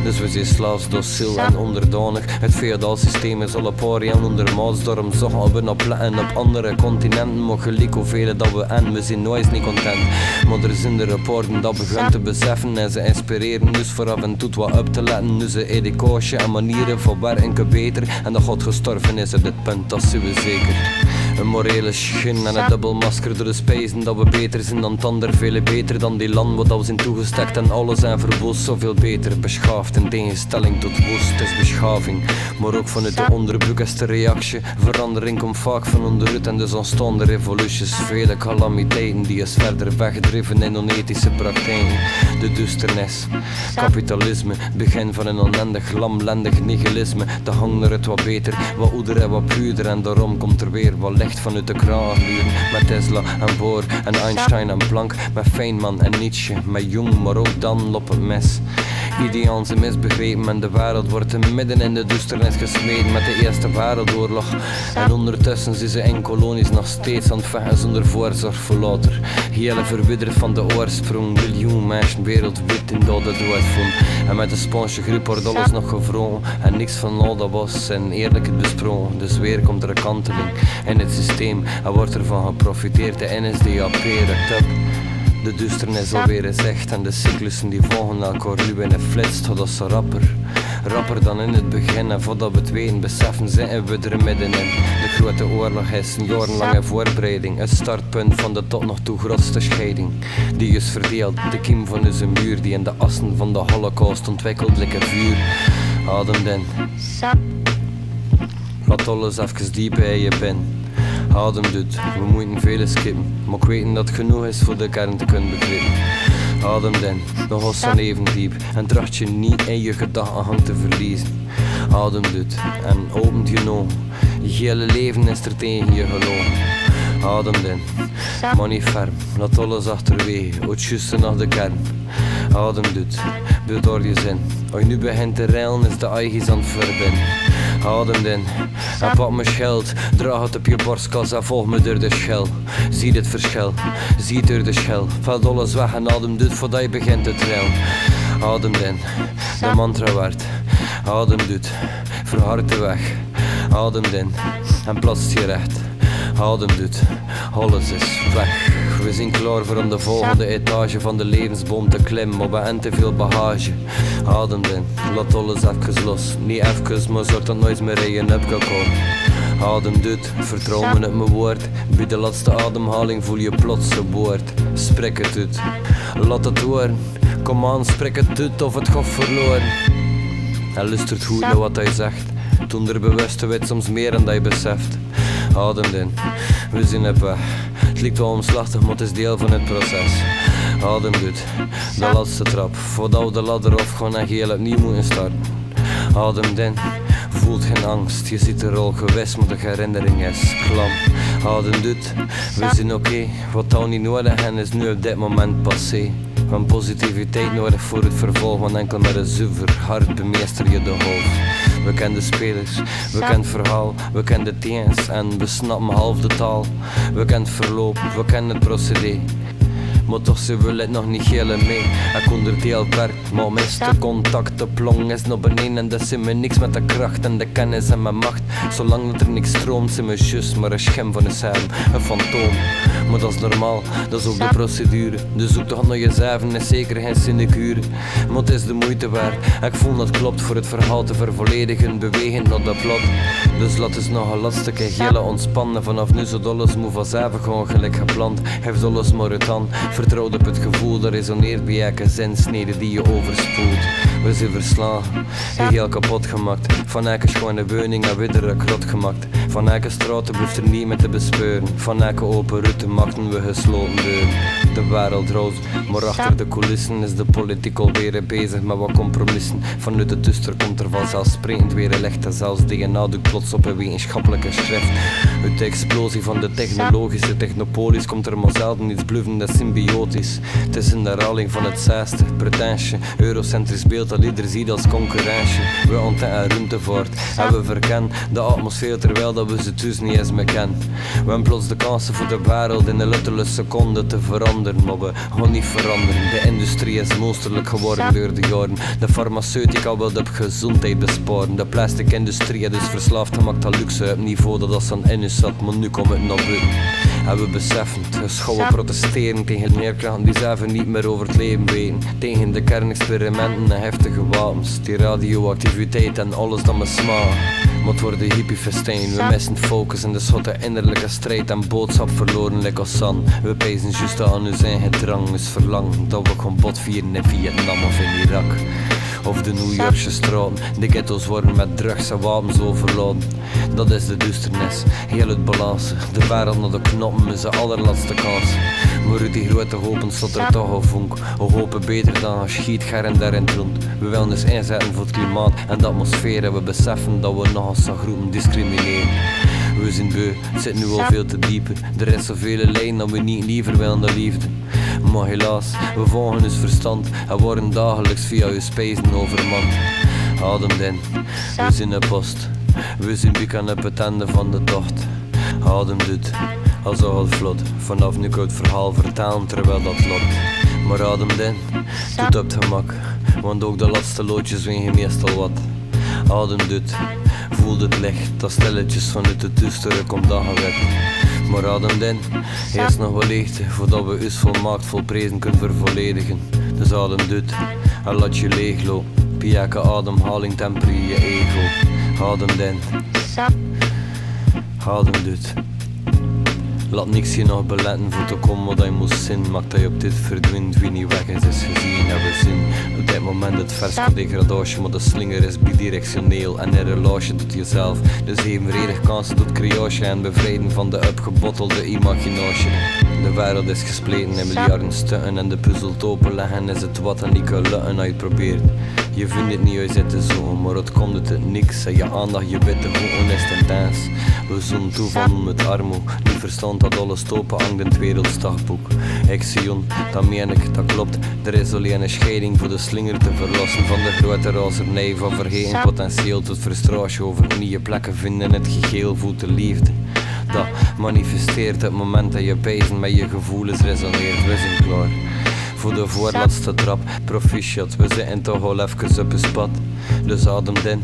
Dus we zijn slaafs, docil en onderdanig. Het feodaal systeem is al een paar jaar ondermaats. Daarom zochten we naar plekken op andere continenten. Maar gelijk hoeveel dat we en we zijn nooit niet content. Maar er zijn de rapporten dat begint te beseffen en ze inspireren dus voor af en toe wat op te letten. Dus de educatie en manieren van werken beter. En dat God gestorven is op dit punt, dat zien we zeker. Een morele schijn en een dubbelmasker door de spijzen dat we beter zijn dan het ander, veel beter dan die land wat we zijn toegestekt en alles en verwoest, zoveel beter beschaafd in tegenstelling tot woest. Het is beschaving, maar ook vanuit de onderbroek is de reactie. Verandering komt vaak van onderuit en dus ontstaan de revoluties. Vele calamiteiten die is verder weggedreven in onethische praktijken. De duisternis, kapitalisme, begin van een oneindig lamlendig nihilisme. De hang naar het wat beter, wat ouder en wat puurder en daarom komt er weer wat licht vanuit de kraan gluren. Met Tesla en Bohr en Einstein en Planck, met Feynman en Nietzsche, met Jung, maar ook dan op het mes. Idealen zijn misbegrepen en de wereld wordt midden in de duisternis gesmeden met de Eerste Wereldoorlog. En ondertussen zijn ze in kolonies nog steeds aan het vechten zonder voorzorg voor later. Hele verwijderd van de oorsprong, miljoen mensen wereldwijd in dat het doodvonden. En met de Spaanse griep wordt alles nog gevroren en niks van al dat was en eerlijk het besproken. Dus weer komt er een kanteling in het systeem en wordt ervan geprofiteerd. De NSDAP rukt op. De duisternis alweer is echt en de cyclussen die volgen elkaar nu in een flits totdat ze rapper dan in het begin. En voordat we het weten beseffen zitten we er middenin. De grote oorlog is een jarenlange voorbereiding, het startpunt van de tot nog toe grootste scheiding. Die is verdeeld, de kiem van onze muur die in de assen van de holocaust ontwikkeld like een vuur. Adem in, laat alles even diep bij je bin. Adem doet, we moeten vele skippen, maar ik weet dat het genoeg is voor de kern te kunnen begrijpen. Adem in, nog eens een leven diep en tracht je niet in je gedachtegang te verliezen. Adem doet en opent je ogen, je hele leven is er tegen je gelogen. Adem in, maar niet ferm, laat alles achterwege, uit juiste naar de kern. Adem doet, beeld door je zin, als je nu begint te rijlen is de eigen aan het verbinden. Adem in en pak mijn schild, draag het op je borstkas en volg me door de schel. Zie dit verschil, zie door de schel, valt alles weg en adem doet voordat je begint te trillen. Adem in, de mantra werd, adem doet, verhard de weg. Adem in en plaatst je recht. Adem doet, alles is weg. We zijn klaar voor om de volgende etage van de levensboom te klimmen, maar we hebben te veel bagage. Adem in, laat alles even los. Niet even, maar zorg dat nooit meer in je up kan komen. Adem doet, vertrouw me op mijn woord. Bij de laatste ademhaling voel je plots een woord. Spreek het uit, laat het horen. Kom aan, spreek het uit of het gaat verloren. En luistert goed naar wat hij zegt. Toen er bewust weet soms meer dan dat je beseft. Adem in, we zijn op weg. Het lijkt wel omslachtig, maar het is deel van het proces. Adem doet, de laatste trap. Voordat we de ladder afgaan en geheel opnieuw moeten starten. Adem in, voelt geen angst. Je ziet er al gewist, maar de herinnering is klam. Adem doet, we zijn oké. Wat al niet nodig en is nu op dit moment passé. Van positiviteit nodig voor het vervolg, want enkel met een zuiver hart bemeester je de hoofd. We kennen de spelers, we kennen het verhaal, we kennen de teens en we snappen half de taal. We kennen het verloop, we kennen het procedé. Maar toch ze willen het nog niet gillen mee. Ik onderdeel werkt, maar mist de contact. De plong is naar beneden en dat zijn me niks met de kracht en de kennis en mijn macht. Zolang dat er niks stroomt, zijn we just maar een schim van een scherm, een fantoom. Maar dat is normaal, dat is ook de procedure. Dus zoek toch naar jezelf en is zeker geen sinecure. Maar het is de moeite waard, ik voel dat klopt voor het verhaal te vervolledigen, bewegend naar dat plot. Dus laat eens nog een laatste keer gillen ontspannen. Vanaf nu zou alles moet vanzelf gewoon gelijk gepland. Geef alles maar uit aan. Vertrouw op het gevoel, dat resoneert bij elke zinsnede die je overspoelt. We zijn verslagen, heel kapot gemaakt. Van elke schone woning en weer een krot gemaakt. Van elke straat blijft er niet meer te bespeuren. Van elke open route maakten we gesloten deuren. de wereld roos. Maar achter de coulissen is de politiek alweer bezig met wat compromissen. Vanuit de duster komt er vanzelfsprekend weer een licht. En zelfs DNA doet plots op een wetenschappelijke schrift. Uit de explosie van de technologische technopolis komt er maar zelden iets bluffend en symbiotisch. Het is een herhaling van het zesde, pretentie. Eurocentrisch beeld dat ieder ziet als concurrentie. We ontdekken ruimtevaart en we verkennen de atmosfeer terwijl dat we ze dus niet eens meer kennen. We hebben plots de kansen voor de wereld in een luttele seconde te veranderen, maar we gaan niet veranderen. De industrie is monsterlijk geworden door de jaren. De farmaceutica wil de gezondheid besparen. De plastic industrie is dus verslaafd gemaakt aan luxe op het niveau dat als aan in is zat, maar nu komt het naar buiten. En we beseffen het, dus gaan we protesteren tegen leerkrachten die zelf niet meer over het leven weten. Tegen de kernexperimenten en heftige wapens, die radioactiviteit en alles dat me smaakt. Maar het wordt een hippiefestijn, we missen focus en dus gaat de innerlijke strijd en boodschap verloren like Ossan. We pijzen juist aan hun eigen drang, dus verlangen dat we gaan botvieren in Vietnam of in Irak. Of de New Yorkse straten, de ghetto's worden met drugs en wapens overladen. Dat is de duisternis, heel het balans. De wereld naar de knoppen is de allerlaatste kans. Maar uit die grote hopen staat er toch een vonk. We hopen beter dan als schiet her en daar in het rond. We willen dus inzetten voor het klimaat en de atmosfeer. En we beseffen dat we nog als groepen discrimineren. We zijn beu, het zit nu al veel te diep. Er is zoveel lijnen dat we niet liever willen dan liefde. Maar helaas, we volgen ons verstand en worden dagelijks via uw spijzen overmand. Adem in, we zijn een post. We zijn bieken op het einde van de tocht. Adem doet, als het vlot. Vanaf nu kan het verhaal vertellen terwijl dat loopt. Maar adem in, doet op het gemak. Want ook de laatste loodjes wegen meestal wat. Adem doet, voel het licht dat stilletjes vanuit de duistere komt dagenwet. Maar adem in, eerst nog wel leegte voordat we ons volmaakt vol prezen kunnen vervolledigen. Dus adem doet en laat je leeglopen. Bij elke ademhaling temper je ego. Adem in, adem doet. Laat niks je nog beletten voor te komen wat je moest zien. Maakt dat je op dit verdwijnt, wie niet weg is gezien. En we zien op dit moment het vers van degradatie. Maar de slinger is bidirectioneel en in relatie doet jezelf. Dus evenredig kansen tot creatie en bevrijden van de opgebottelde imaginatie. De wereld is gespleten in miljarden stukken en de puzzel te openleggen is het wat en niet kan lukken als je het probeert. Je vindt het niet, je zit te zo, maar het komt uit het niks en je aandacht, je witte gewoon is intens. We zoomen toe van met armoe, niet verstand dat alles stoppen hangt in het wereldsdagboek. Ik zie on, dat meen ik, dat klopt. Er is alleen een scheiding voor de slinger te verlossen van de grote razernij van vergeten potentieel tot frustratie over nieuwe plekken vinden in het geheel voelt de liefde. Dat manifesteert het moment dat je pijzen met je gevoelens resoneert, we zijn klaar. Voor de voorlaatste trap, proficiat, we zitten toch al even op het pad. Dus adem in,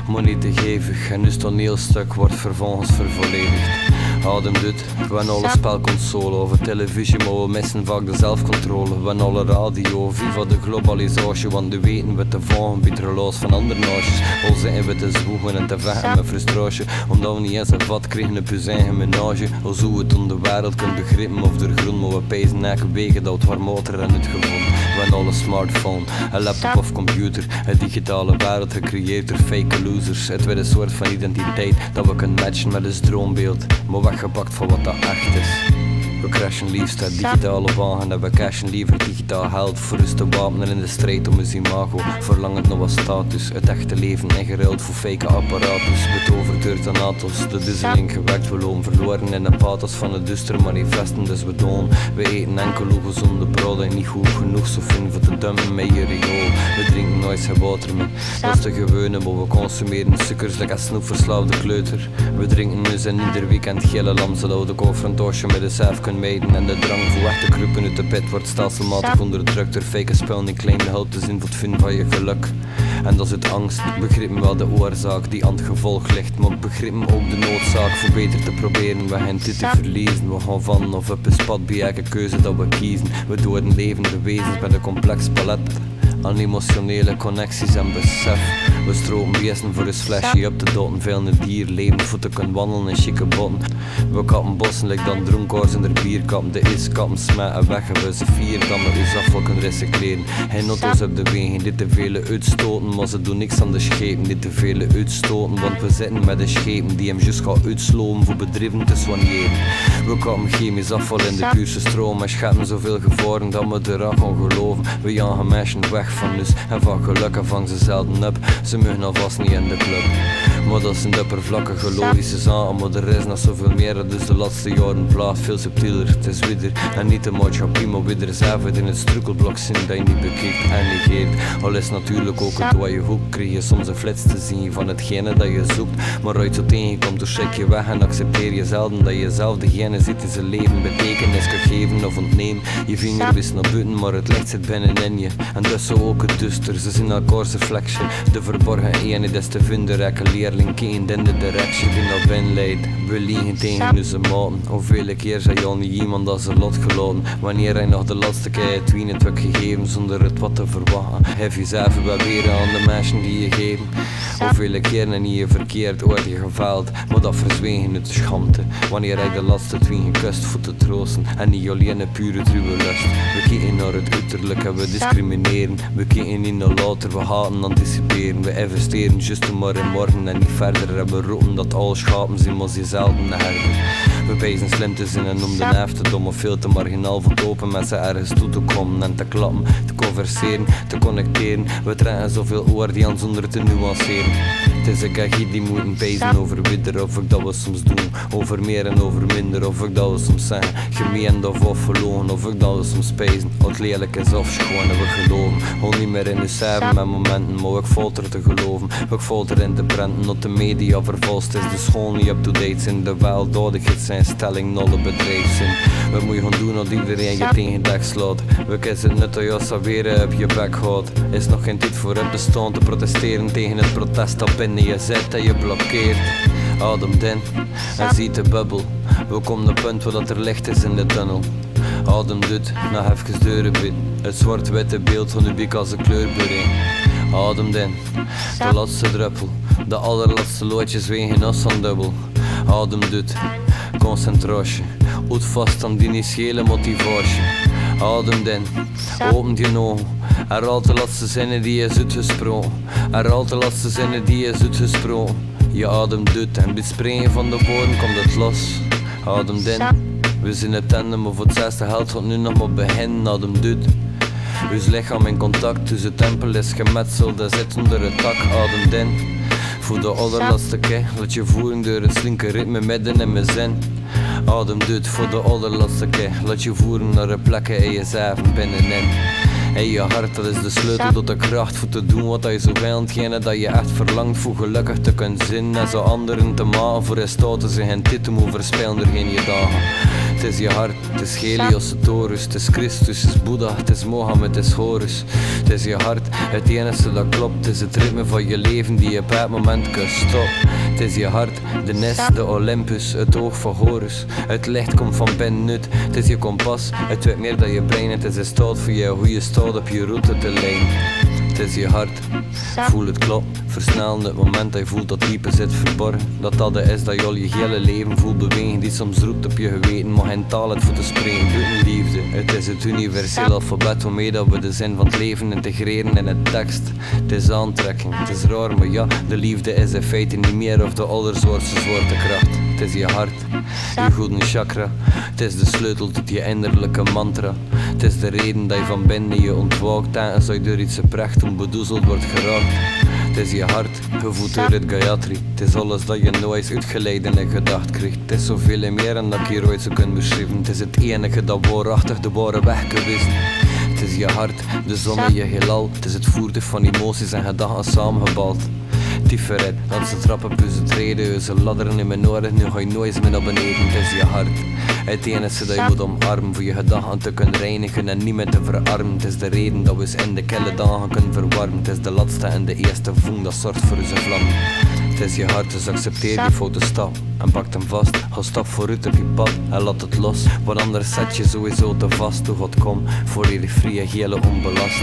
maar niet te gevig en ons toneelstuk wordt vervolgens vervolledigd. Adem doet, we hebben alle spelconsole over televisie, maar we missen vaak de zelfcontrole. We hebben alle radio, viva de globalisatie, want nu weten we te volgen biedt relaas van andere naties. Al zijn we te zwoegen en te vechten met frustratie, omdat we niet eens een vat kregen op hun eigen menage. Al zo het om de wereld kunt begrijpen of de grond, maar we pijzen elke wegen dat het warmotor en het gevonden. We hebben alle smartphone, een laptop of computer, een digitale wereld gecreëerd door fake losers. Het werd een soort van identiteit dat we kunnen matchen met een droombeeld, maar weggepakt van wat dat echt is. We crashen liefst het digitale wagen en we cashen liever digitaal geld voor ons te wapenen in de strijd om ons imago. Verlangend naar wat status, het echte leven ingeruild voor fake apparatus. Betoverd door Thanatos, de duzzeling gewekt, we lopen verloren in de pathos van de duistere manifesten, dus we doen. We eten enkel gezonde brood en niet goed genoeg zo vinden voor te dumpen met je riool. We drinken nooit geen water meer, dat is de gewone, maar we consumeren suikers like een snoepverslaafde kleuter. We drinken dus in ieder weekend gele lam, zodat we de confrontatie met de zelf kunnen meiden. En de drang voor weg te kruipen uit de pit wordt stelselmatig onderdrukt door fake spel niet klein de hulp te zien voor het vinden van je geluk. En dat is het angst, begrijpen wel de oorzaak die aan het gevolg ligt, maar begrijpen ook de noodzaak voor beter te proberen. We gaan dit te verliezen, we gaan van of op een pad bij elke keuze dat we kiezen. We doden levende wezens met een complex palet. aan emotionele connecties en besef. We stropen beesten voor een flesje op te dotten. Veel een dier leven voor te kunnen wandelen in chique botten. We kappen bossen like dan dronkaars in de bierkappen. De iskappen smijten weg en we ze vieren dan met ons afval kunnen recycleren. Geen auto's op de wegen, dit te vele uitstoten. Maar ze doen niks aan de schepen, dit te vele uitstoten. Want we zitten met de schepen die hem juist gaan uitslopen voor bedrijven te soigneren. We kappen chemisch afval in de puurste stroom. En scheppen zoveel gevaren dat we eraan gaan geloven. We jagen meisjes weg van ons en van geluk en vangen ze zelden op. Ze mogen alvast niet in de club. Maar dat zijn de oppervlakkige logische zaken. Maar er is nog zoveel meer, dus de laatste jaren plaats veel subtieler. Het is widder en niet de maatschappij, maar widder zelf in het strukkelblok zin dat je niet bekijkt en negeert. Al is natuurlijk ook het wat je hoekt, krijg je soms een flits te zien van hetgene dat je zoekt. Maar uit zo tegenkomt, dus check je weg en accepteer je zelden dat je zelf degene zit die zijn leven betekenis kan geven of ontnemen. Je vinger wist naar buiten, maar het licht zit binnenin je. En dus zo ook het duster, ze zien elkaars reflectie. De verborgen ene des te vinden, rekken leerling kind in de directie die naar binnen leidt. We liegen tegen onze maten. Hoeveel keer zei je al niet iemand als zijn lot gelaten? Wanneer hij nog de laatste keer het wien het werd gegeven zonder het wat te verwachten. Heb je zelf wel weer aan de mensen die je geven. Hoeveel keer en niet je verkeerd oor je geveld, maar dat verzwegen uit de schaamte. Wanneer hij de laatste twien gekust voor te troosten en niet alleen een pure truwe lust. We kijken naar het uiterlijk en we discrimineren. We kijken niet naar later, we haten anticiperen. We investeren juist maar in morgen en niet verder. En we roepen dat alle schapen zijn, maar ze zelden herder. We pezen slim te zijn en om de neef te dom of veel te marginaal voor te open met ze ergens toe te komen en te klappen, te converseren, te connecteren. We trekken zoveel oordeel zonder te nuanceren. Het is een kachie die moeten pezen over widder of ik dat we soms doen. Over meer en over minder of ik dat we soms zeggen. Gemeen of verloren of ik dat we soms pezen. Het lelijk is of schoon en we geloven. Hol niet meer in de cijfer met momenten, maar ik folter te geloven. Ik folter in te prenten, dat de media vervalst is. De school niet up-to-date zijn, de weldadigheid zijn stelling, nolle bedrijfszin. We moeten gaan doen dat iedereen je tegen dek slaat. We kiezen het net dat je saberen op je bek houdt. Is nog geen tijd voor op te staan te protesteren tegen het protest dat binnen je zit en je blokkeert. Ademt in en ziet de bubbel. We komen op het punt waar dat er licht is in de tunnel. Adem uit, nog even deuren binnen. Het zwart-witte beeld van de biek als een kleurbeweging. Adem in, de laatste druppel. De allerlaatste loodjes wegen als van dubbel. Adem uit, concentratie. Houd vast aan die initiële motivatie. Adem in, open je ogen. Herhaal de laatste zinnen die je is uitgesproken. Herhaal de laatste zinnen die je is uitgesproken. Je ademt uit en bij het springen van de woorden komt het los. Adem in, we zijn het tandem, maar voor het zesde geld gaat nu nog maar beginnen. Adem uit. Uw lichaam in contact, dus de tempel is gemetseld en zit onder het dak. Adem in. Voor de allerlaatste keer, laat je voering door het slinke ritme midden in mijn zin. Adem uit voor de allerlaatste keer, laat je voeren naar de plekken in jezelf binnenin. En je hart, dat is de sleutel tot de kracht voor te doen wat je zo wil. Hetgene dat je echt verlangt voor gelukkig te kunnen zijn. En zo anderen te maken voor je staat ze geen tijd te moeten verspillen door geen je dagen. Het is je hart, het is Helios, het Horus, het is Christus, het is Boeddha, het is Mohammed, het is Horus. Het is je hart, het enige dat klopt, het is het ritme van je leven die je op het moment kunt stoppen. Het is je hart, de Nis, de Olympus, het oog van Horus. Het licht komt van binnenuit, het is je kompas, het weet meer dan je brein. Het is een staat voor je hoe je staat op je route te leiden. Het is je hart, voel het klopt, versnellen het moment dat je voelt dat diepe zit verborgen. Dat is dat je al je hele leven voelt bewegen, die soms roept op je geweten, maar geen taal het voor te spreken, doet liefde. Het is het universeel alfabet waarmee dat we de zin van het leven integreren in het tekst. Het is aantrekking, het is raar, maar ja, de liefde is in feite niet meer of de allerzwaarste zwaartekracht. Het is je hart, je goede chakra. Het is de sleutel tot je innerlijke mantra. Het is de reden dat je van binnen je ontwaakt en als je door iets oprecht onbedoezeld wordt geraakt. Het is je hart, gevoed door het Gayatri. Het is alles dat je nooit uitgeleid en in gedacht krijgt. Het is zoveel meer dan dat ik hier ooit zou kunnen beschrijven. Het is het enige dat waarachtig de ware weg kan wezen. Het is je hart, de zon en je heelal. Het is het voertuig van emoties en gedachten samengebald. Different, als ze trappen pussen treden, ze ladderen in mijn oren, nu ga je nooit meer naar beneden. Het is je hart, het enige dat je moet omarmen voor je gedachten te kunnen reinigen en niet meer te verarmen. Het is de reden dat we eens in de kille dagen kunnen verwarmen. Het is de laatste en de eerste voeng dat zorgt voor onze vlam. Het is je hart, dus accepteer die foute stap en pak hem vast. Ga stap vooruit op je pad en laat het los, want anders zet je sowieso te vast. Hoe God komt voor je vrije gele onbelast.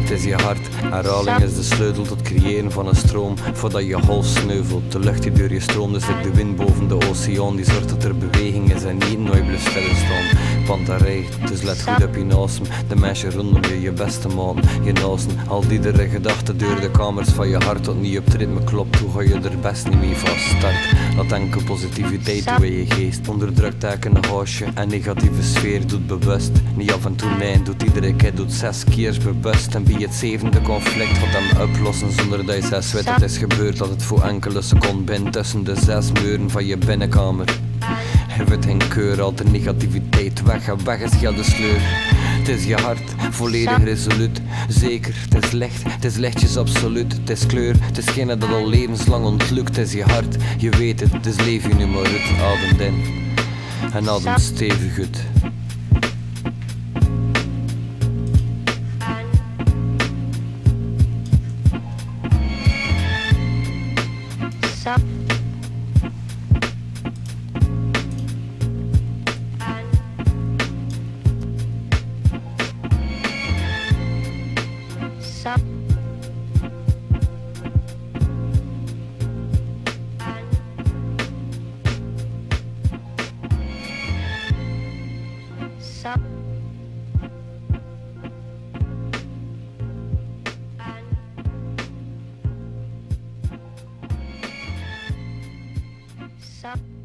Het is je hart. Herhaling is de sleutel tot creëren van een stroom, voordat je half sneuvelt. De lucht die door je stroomt is like de wind boven de oceaan, die zorgt dat er beweging is en niet nooit blijft stilstaan. Pantarij, dus let goed op je asem. De mensen rondom je, je beste man, je naasten. Al iedere gedachte door de kamers van je hart tot niet op het ritme klopt, hoe ga je er best niet mee vast start. Laat enkel positiviteit toe in je geest. Onderdrukt een haasje en negatieve sfeer doet bewust. Niet af en toe nee, doet iedere keer, doet 6 keer bewust. En bij het 7e conflict gaat hem oplossen zonder dat je 6 weet. Het is gebeurd dat het voor enkele seconden bent tussen de 6 muren van je binnenkamer. Hij vindt geen keur, al de negativiteit weg en weg is heel de sleur. Het is je hart, volledig resoluut. Zeker, het is licht, het is lichtjes absoluut. Het is kleur, het is geen dat al levenslang ontlukt. Het is je hart, je weet het, dus leef je nu maar uit. Adem in en adem stevig uit. Sup.